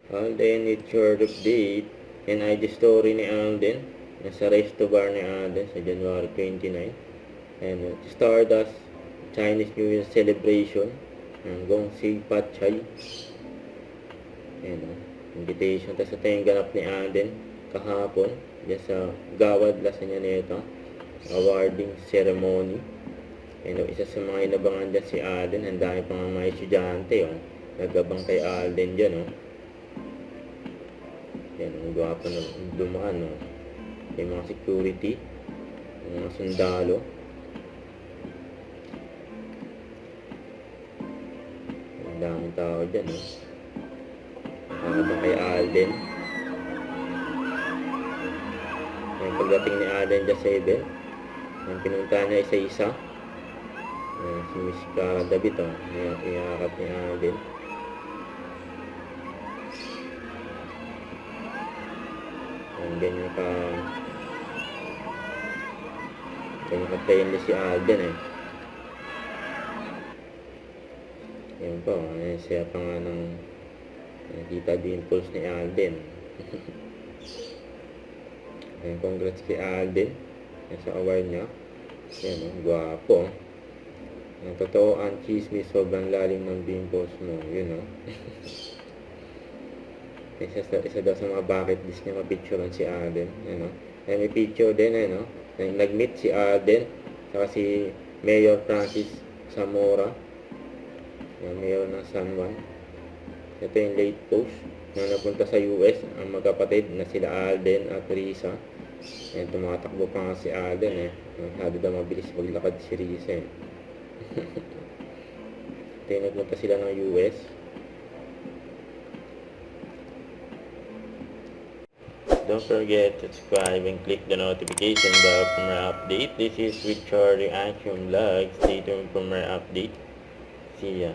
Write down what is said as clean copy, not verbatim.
Alden, it's your update. And ID story ni Alden. Nasa resto bar ni Alden sa January 29. And Stardust Chinese New Year celebration. Gong Si Pat Chai. And invitation. Tapos ito yung ganap ni Alden kahapon. Diyan sa Gawad, Las Añanetas. Awarding ceremony. And isa sa mga inabangan dyan si Alden. Ang dami pang mga estudyante. Nagabang kay Alden dyan. Yan, ang gwapo na dumaan, yung mga security, yung mga sundalo. Ang daming tao dyan, Nakabang kay Alden. Yung pagdating ni Alden dyan sa event, yung pinunta niya isa-isa. Si Miss Cara David, iyakap ni Alden. Ganyan ka-plainly si Alden Yan po, siya pa nga ng Tita Dimples ni Alden. Congrats kay Alden sa award niya. Yan, gwapo. Ang totoo, ang chismis, sobrang lalim ng dimples mo. Yun, isa daw sa mga bucket list niya mapicturean si Alden, may picture din, nag-meet si Alden saka si Mayor Francis Zamora, Mayor ng San Juan. Ito yung late post na napunta sa US, ang magkapatid na sila Alden at Risa. Tumatakbo pa nga si Alden, hado daw mabilis maglakad si Risa. Ito yung nagpunta sila ng US. Don't forget to subscribe and click the notification bell for more update. This is Richard Reaction Vlog. Stay tuned for more update. See ya.